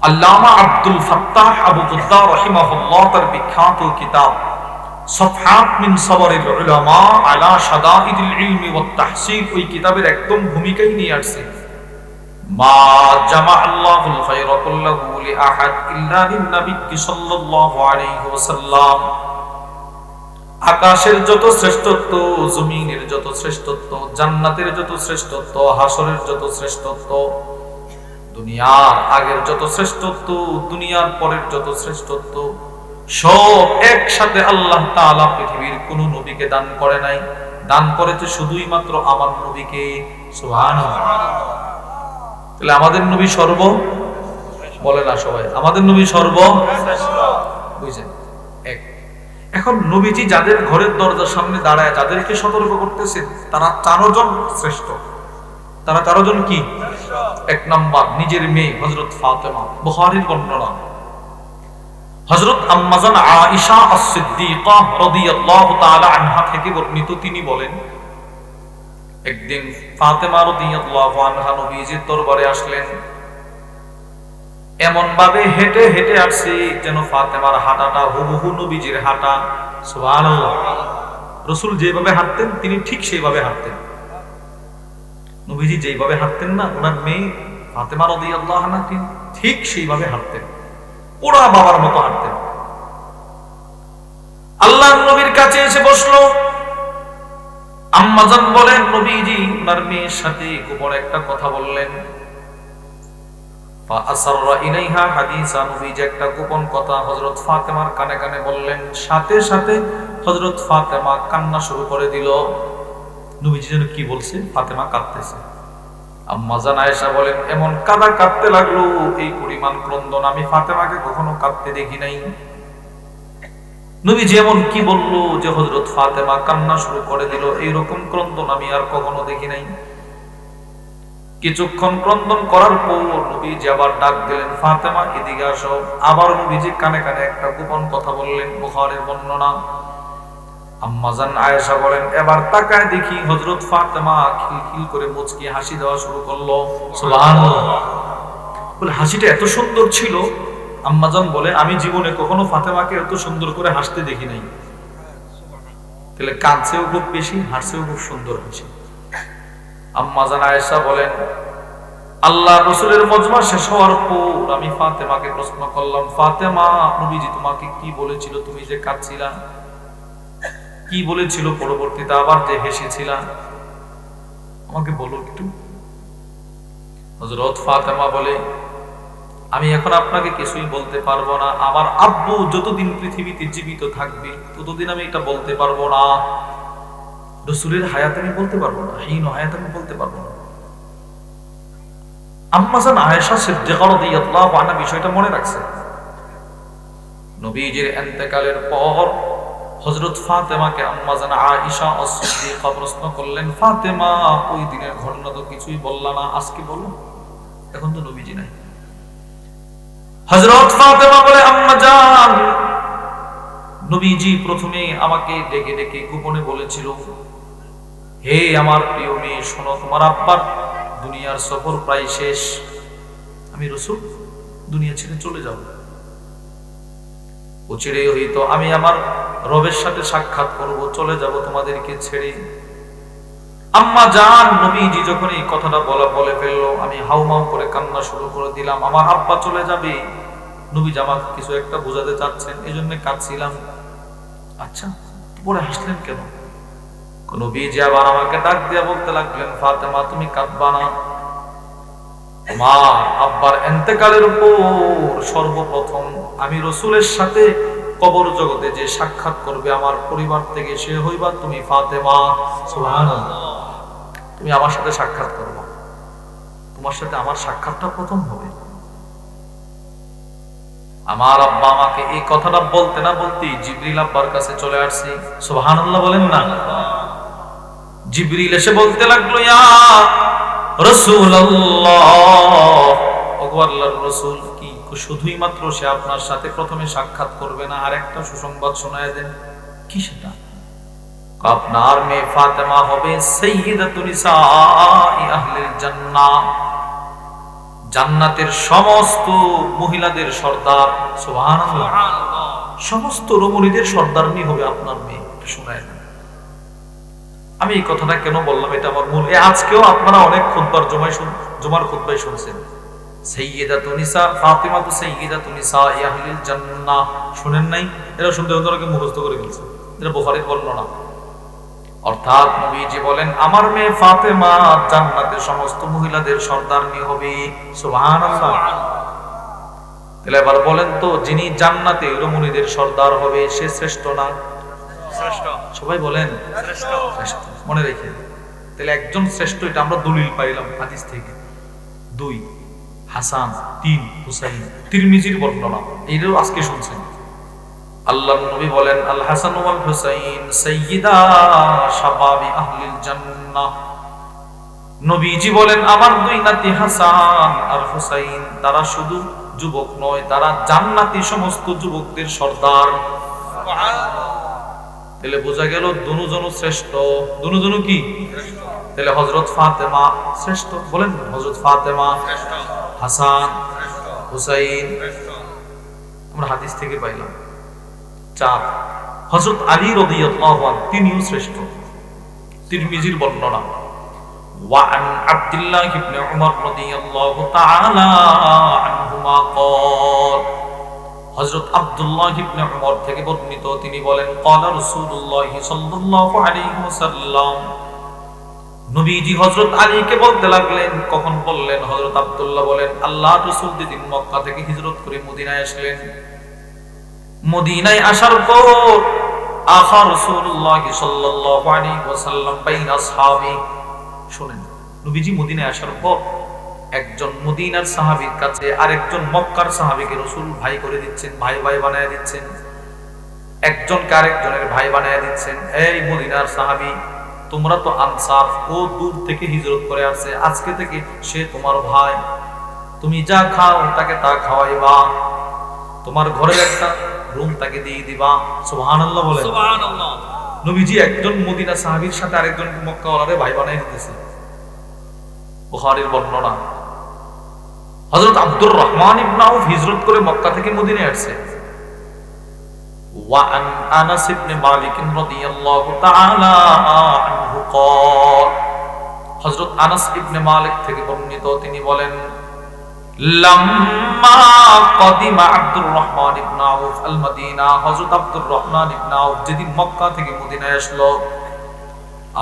আল্লামা Abdul Fattah Abu গুদ্দা রাহিমাহুল্লাহ তার বিখ্যাত কিতাব সফহাত মিন সবরিল উলামা আলা শাদাইদিল ইলমি ওয়াত তাহসিল, ওই কিতাবের একদম ভূমিকাই নিয়ে আসছে মা জামা আল্লাহুল খায়রা কুল্লাহু লিআহাদ ইল্লা লিন-নবী সাল্লাল্লাহু আলাইহি ওয়াসাল্লাম। আকাশের যত শ্রেষ্ঠত্ব, জমিনের যত শ্রেষ্ঠত্ব, জান্নাতের যত শ্রেষ্ঠত্ব, হাসরের যত শ্রেষ্ঠত্ব, দুনিয়ার আগের যত শ্রেষ্ঠত্ব, দুনিয়ার পরের যত শ্রেষ্ঠত্ব, সব একসাথে আল্লাহ তাআলা পৃথিবীর কোন নবীকে দান করে নাই, দান করেছে শুধুই মাত্র আমার নবীকে। সুবহানাল্লাহ। তাহলে আমাদের নবী সর্ব, বলে না সবাই, আমাদের নবী সর্ব বুঝছেন। এক, এখন নবীজি যাদের ঘরের দরজার সামনে দাঁড়ায় যাদেরকে সতর্ক করতেছেন তারা 4 জন শ্রেষ্ঠ। তারা 4 জন কি? 1 নাম্বার নিজের মেয়ে হযরত ফাতেমা, বুখারীর বর্ণনা। হযরত আম্মা জান আয়েশা আস-সিদ্দিকা রাদিয়াল্লাহু তাআলা আনহা থেকে বর্ণিত, তিনি বলেন একদিন ফাতেমা রাদিয়াল্লাহু আনহা নবীজির দরবারে আসলেন। এমন ভাবে হেঁটে হেঁটে আসছে যেন ফাতেমার হাঁটাটা হুবহু নবীজির হাঁটা। সুবহানাল্লাহ। রাসূল যেভাবে হাঁটতেন তিনি ঠিক সেইভাবে হাঁটতেন। নবীজি যেভাবে হাঁটতেন না, ওনার মেয়ে ফাতেমা রাদিয়াল্লাহু আনহা ঠিক সেইভাবে হাঁটতেন, ওরা বাবার মতো হাঁটতেন। আল্লাহর নবীর কাছে এসে বসলো। আম্মা জান বলেন নবীজি ওনার মেয়ের সাথে গোপন একটা কথা বললেন। ফাআসাররা ইলাইহা হাদিসা, নবীজি একটা গোপন কথা হযরত ফাতেমার কানে কানে বললেন। সাথে সাথে হযরত ফাতেমা কান্না শুরু করে দিল। নবীজি যেন কি বলছে, ফাতেমা কাঁদতেছে। আম্মা জান আয়েশা বলেন এমন কাঁদতে লাগলো, এই পরিমাণ ক্রন্দন আমি ফাতেমাকে কখনো কাঁদতে দেখি নাই। নবীজি এমন কি বললো যে হযরত ফাতেমা কান্না শুরু করে দিল, এইরকম ক্রন্দন আমি আর কখনো দেখি নাই। কিছুক্ষণ ক্রন্দন করার পর নবীজি আবার ডাক দিলেন, ফাতেমা এদিকে আসো। আবার নবীজি কানে কানে একটা গোপন কথা বললেন, বুখারীর বর্ণনা। আম্মা জান আয়েশা বলেন এবার তাকায় দেখি হযরত ফাতেমা খিলখিল করে মুচকি হাসি দেওয়া শুরু করলো। সুবহানাল্লাহ। বলে হাসিটা এত সুন্দর ছিল, আম্মা জান বলে আমি জীবনে কখনো ফাতেমাকে এত সুন্দর করে হাসতে দেখি নাই। তাহলে কাঁদছেও খুব বেশি, হাসছেও খুব সুন্দর হাসি। আম্মা জান আয়েশা বলেন আল্লাহ রাসূলের মজমা শেষ হওয়ার পর আমি ফাতেমাকে প্রশ্ন করলাম, ফাতেমা নবীজি তোমাকে কি বলেছিল, তুমি যে কাঁদছিলা কি বলেছিল, পরবর্তীতে আবার যে হেসেছিলা আমাকে বলো একটু। হযরত ফাতেমা বলে আমি এখন আপনাকে কিছুই বলতে পারবো না, আমার আব্বু যতদিন পৃথিবীতে জীবিত থাকবে ততদিন আমি এটা বলতে পারবো না। রাসূলের হায়াত আমি বলতে পারবো না, হীন হায়াত আমি বলতে পারবো না। আম্মা জান আয়েশা সিদ্দিকা রাদিয়াল্লাহু আনহা বিষয়টা মনে রাখছেন। নবীজির ইন্তেকালের পর হযরত ফাতেমাকে আম্মা জান আয়েশা as-সিদ্দিকা প্রশ্ন করলেন, ফাতেমা ওই দিনের ঘটনা তো কিছুই বললা না, আজকে বলো। এখন তো নবীজি নাই। হযরত ফাতেমা বলে আম্মা জান নবীজি প্রথমে আমাকে ডেকে ডেকে গোপনে বলেছিল, হে আমার প্রিয় মেয়ে শোনো, তোমার আব্বার দুনিয়ার সফর প্রায় শেষ, আমি রাসূল দুনিয়া ছেড়ে চলে যাব। অচিরে হয়তো আমি আমার রবের সাথে সাক্ষাৎ করব, চলে যাব তোমাদেরকে ছেড়ে। আম্মা জান নবীজি যখন এই কথাটা বলে ফেললো, আমি হাউমাউ করে কান্না শুরু করে দিলাম। আমার আব্বা চলে যাবে, নবীজি আমাকে কিছু একটা বোঝাতে চাচ্ছেন, এজন্য কাঁদছিলাম। আচ্ছা পরে হাসলেন কেন? নবীজি আবার আমাকে ডাক দিয়ে বলতে লাগলেন, ফাতেমা তুমি কাঁদবা না, আমার আব্বার ইন্তেকালের পর সর্বপ্রথম আমি রাসূলের সাথে কবর জগতে যে সাক্ষাৎ করবে আমার পরিবার থেকে, সে হইবা তুমি ফাতেমা। সুবহানাল্লাহ। তুমি আমার সাথে সাক্ষাৎ করবে, তোমার সাথে আমার সাক্ষাৎটা প্রথম হবে। আমার আব্বা আমাকে এই কথাটা বলতে না বলতেই জিবরিল আব্বার কাছে চলে আসছে। সুবহানাল্লাহ বলেন না। জিবরিল এসে বলতে লাগলো, ইয়া রাসূলুল্লাহ, ওগো আল্লাহর রাসূল, কি শুধুই মাত্র সে আপনার সাথে প্রথমে সাক্ষাৎ করবে না, আর একটা সুসংবাদ শোনায় দেন। কি সেটা? আপনার মেয়ে ফাতেমা হবে সাইয়্যিদাতুন নিসাই আহলিল জান্নাহ, জান্নাতের সমস্ত মহিলাদের সর্দার, সুবহানাল্লাহ, সমস্ত রমণীদের সর্দারনি হবে আপনার মেয়ে। শোনায় না, আমি এই কথাটা কেন বললাম, এটা আমার মূল। আজকেও আপনারা অনেক খুতবার জুমার খুতবায় শুনছেন, সাইয়্যিদাতুন নিসা ফাতিমাতু সাইয়্যিদাতুন নিসা আহলিল জান্নাহ, শুনেন নাই? এটা শুনতে অন্তরকে মুখস্থ করে ফেলছে, এটা বুখারীর বর্ণনা। অর্থাৎ নবীজি বলেন আমার মেয়ে ফাতেমা জান্নাতের সমস্ত মহিলাদের সর্দারনি হবে। সুবহানাল্লাহ। তাহলে এবার বলেন তো, যিনি জান্নাতে রমণীদের সর্দার হবে সে শ্রেষ্ঠ না? শ্রেষ্ঠ। সবাই বলেন শ্রেষ্ঠ। শ্রেষ্ঠ মনে রেখে। তাহলে একজন শ্রেষ্ঠ, এটা আমরা দলিল পাইলাম হাদিস থেকে। 2 হাসান, 3 হুসাইন, তিরমিজির বর্ণনা। এইটাও আজকে শুনছেন। আল্লাহর নবী বলেন আল হাসান ওয়াল হুসাইন সাইয়্যিদা শাবাবি আহলিল জান্নাহ। নবীজি বলেন আমার 2 নাতি হাসান আর হুসাইন তারা শুধু যুবক নয়, তারা জান্নাতি সমস্ত যুবকদের সর্দার। সুবহানাল্লাহ। তাহলে বোঝা গেল দুজন শ্রেষ্ঠ। দুজন কি শ্রেষ্ঠ? তাহলে হযরত ফাতেমা শ্রেষ্ঠ। বলেন হযরত ফাতেমা শ্রেষ্ঠ, হাসান শ্রেষ্ঠ, হুসাইন শ্রেষ্ঠ। আমরা হাদিস থেকে পাইলাম। 4 হযরত আলী রাদিয়াল্লাহু আনহু, তিনিও শ্রেষ্ঠ। তিরমিজির বর্ণনা। ওয়া আন আব্দুল্লাহ ইবনে উমর রাদিয়াল্লাহু তাআলা আনহুমা قال হযরত আব্দুল্লাহ ইবনে উমর থেকে বর্ণিত, তিনি বলেন ক্বালা রাসূলুল্লাহ সাল্লাল্লাহু আলাইহি ওয়াসাল্লাম, নবীজি হযরত আলীকে বলতে লাগলেন। কখন বললেন? হযরত আব্দুল্লাহ বলেন আল্লাহর রাসূল যেদিন মক্কা থেকে হিজরত করে মদিনায় আসলেন, মদিনায় আসার পর আখা রাসূলুল্লাহ সাল্লাল্লাহু আলাইহি ওয়াসাল্লাম বাইনা আসহাবি। শুনেন, নবীজি মদিনায় আসার পর একজন মদিনার সাহাবীর কাছে আরেকজন মক্কার সাহাবীকে রাসূল ভাই করে দিচ্ছেন, ভাই ভাই বানায় দিচ্ছেন। একজনকে আরেকজনের ভাই বানায় দিচ্ছেন। এই মদিনার সাহাবী, তোমরা তো আনসার, ও দূর থেকে হিজরত করে আসছে, আজকে থেকে সে তোমার ভাই, তুমি যা খাও তাকে তা খাওয়াইবা, তোমার ঘরের একটা রুম তাকে দিয়ে দিবা। সুবহানাল্লাহ বলেন। সুবহানাল্লাহ। নবীজি একজন মদিনা সাহাবীর সাথে আরেকজন মক্কাওয়ালারে ভাই বানায় দিতেছে। বুখারীর বর্ণনা। হযরত আব্দুর রহমান ইবনে আউফ হিজরত করে মক্কা থেকে মদিনায় আসছে। ওয়া আন আনাস ইবনে মালিক রাদিয়াল্লাহু তাআলা আনহু قال হযরত আনাস ইবনে মালিক থেকে বর্ণিত, তিনি বলেন লাম্মা কদিমা আব্দুর রহমান ইবনে আউফ আল মদিনা, হযরত আব্দুর রহমান ইবনে আউফ যেদিন মক্কা থেকে মদিনায় আসলো,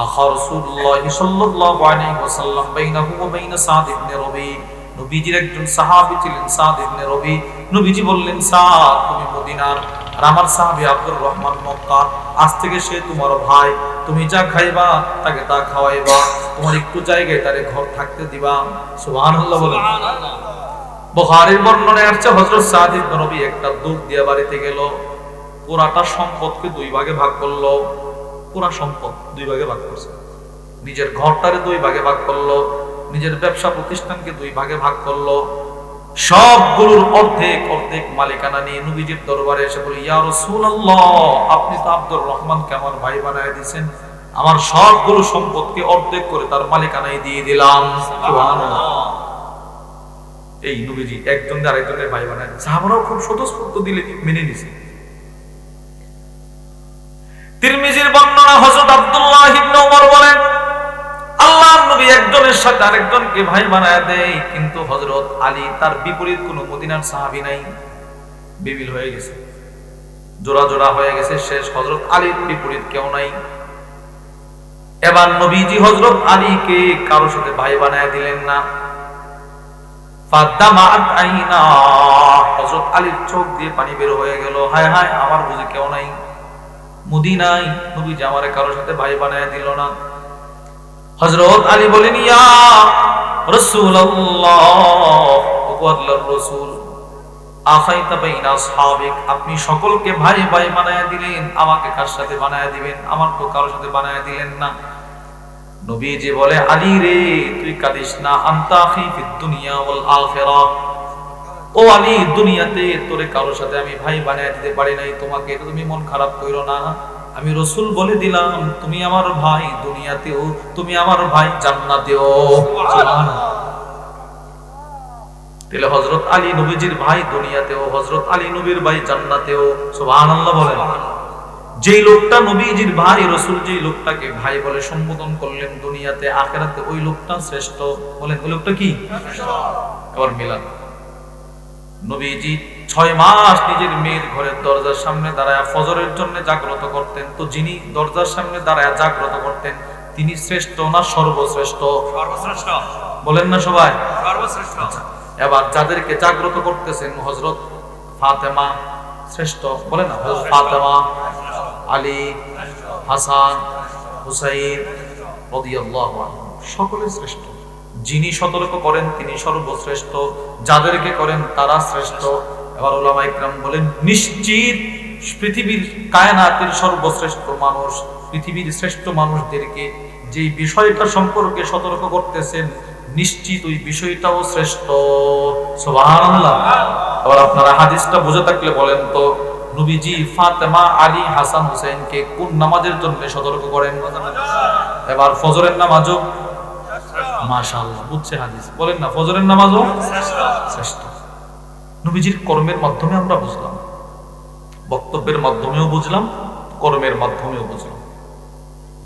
আখা রাসূলুল্লাহ সাল্লাল্লাহু আলাইহি ওয়াসাল্লাম বাইনাহু ওয়া বাইনা সাদ ইবনে রবি, নবীজির একজন সাহাবী ছিলেন সাদ ইবনে রবি। নবীজি বললেন সাদ তুমি মদিনার, আর আমার সাহাবী আব্দুর রহমান মক্কা, আজ থেকে সে তোমার ভাই, তুমি যা খাইবা তাকে তা খাওয়াইবা, তোমার একটু জায়গায় তারে ঘর থাকতে দিবা। সুবহানাল্লাহ বলেন। সুবহানাল্লাহ। বুখারীর বর্ণনায় আছে হযরত সাদ ইবনে রবি একটা দুধ দিয়া বাড়িতে গেল, পুরাটা সম্পদকে 2 ভাগে ভাগ করলো। পুরা সম্পদ 2 ভাগে ভাগ করছে, নিজের ঘরটারে 2 ভাগে ভাগ করলো, নিজের ব্যবসা প্রতিষ্ঠানকে 2 ভাগে ভাগ করলো। সবগুলোর অর্ধেক অর্ধেক মালিকানা নিয়ে নবীজির দরবারে এসে বলে ইয়া রাসূলুল্লাহ, আপনি তো আব্দুর রহমানকে আমার ভাই বানায় দিয়েছেন, আমার সবগুলো সম্পদকে অর্ধেক করে তার মালিকানায় দিয়ে দিলাম। সুবহানাল্লাহ। এই নবীজি একজন আরেকজনের ভাই বানায়, সাহাবারাও খুব স্বতঃস্ফূর্ত দিলে মেনে নিছে। তিরমিজির বর্ণনা, হযরত আব্দুল্লাহ ইবনে ওমর বলেন আল্লাহর নবী একজনের সাথে আরেকজনকে ভাই বানায় দেয়, কিন্তু হযরত আলী তার বিপরীত কোনো মদিনার সাহাবী নাই, বিবিল হয়ে গেছে, জোড়া জোড়া হয়ে গেছে, শেষ হযরত আলীর বিপরীত কেউ নাই। এবার নবীজি হযরত আলীকে কারোর সাথে ভাই বানায় দিলেন না। ফাদামাত আইনা, হযরত আলীর চোখ দিয়ে পানি বের হয়ে গেল, হায় হায় আমার বুঝি কেউ নাই মদিনায়, নবীজি আমারে কারোর সাথে ভাই বানায় দিল না। হযরত আলী বলেন ইয়া রাসূলুল্লাহ, ও আল্লাহর রাসূল, আখাইতা বাইনা আসহাবিক, আপনি সকলকে ভাই ভাই বানায় দিলেন, আমাকে কার সাথে বানায় দিবেন? আমার তো কারোর সাথে বানায় দিলেন না। নবীজি বলে আলী রে, তুই কাঁদিস না, আনতা আখি ফিদ দুনিয়া ওয়াল আখিরাহ, ও আলী দুনিয়াতে তোরে কারোর সাথে আমি ভাই বানায় দিতে পারি নাই, তোমাকে এটা তুমি মন খারাপ কইরো না, আমি রাসূল বলে দিলাম তুমি আমার ভাই দুনিয়াতেও, তুমি আমার ভাই জান্নাতেও। সুবহানাল্লাহ। তাহলে হযরত আলী নবীজির ভাই দুনিয়াতেও, হযরত আলী নবীর ভাই জান্নাতেও। সুবহানাল্লাহ বলেন। যেই লোকটা নবীজির ভাই, রাসূল যেই লোকটাকে ভাই বলে সম্বোধন করলেন দুনিয়াতে, আখিরাতে ওই লোকটা শ্রেষ্ঠ। বলেন ওই লোকটা কি? এবার মিলান। নবীজি 6 মাস নিজের মেয়ের ঘরের দরজার সামনে দাঁড়ায় ফজরের জন্য জাগ্রত করতেন। তো যিনি দরজার সামনে দাঁড়ায় জাগ্রত করতেন তিনি শ্রেষ্ঠ না সর্বশ্রেষ্ঠ? সর্বশ্রেষ্ঠ। বলেন না সবাই? সর্বশ্রেষ্ঠ। এবার যাদেরকে জাগ্রত করতেছেন হযরত ফাতেমা শ্রেষ্ঠ। বলেন না, হযরত ফাতেমা, আলী, হাসান, হুসাইন রাদিয়াল্লাহু আনহু সকলে শ্রেষ্ঠ। যিনি সতর্ক করেন তিনি সর্বশ্রেষ্ঠ, যাদেরকে করেন তারা শ্রেষ্ঠ। এবার উলামা ইকরাম বলেন নিশ্চিত পৃথিবীর কায়নাতের সর্বশ্রেষ্ঠ মানুষ, পৃথিবীর শ্রেষ্ঠ মানুষদেরকে যে বিষয়টা সম্পর্কে সতর্ক করতেছেন নিশ্চিত ওই বিষয়টাও শ্রেষ্ঠ। সুবহানাল্লাহ। আবার আপনারা হাদিসটা বুঝে থাকলে বলেন তো, নবীজি ফাতেমা, আলী, হাসান, হুসাইনকে কোন নামাজের জন্য সতর্ক করেন? এবার ফজরের নামাজও। মাশাআল্লাহ, বুঝছে হাদিস। বলেন না ফজরের নামাজও শ্রেষ্ঠ। নবীজির কর্মের মাধ্যমে আমরা বুঝলাম, বক্তব্যের মাধ্যমেও বুঝলাম, কর্মের মাধ্যমেও বুঝলাম।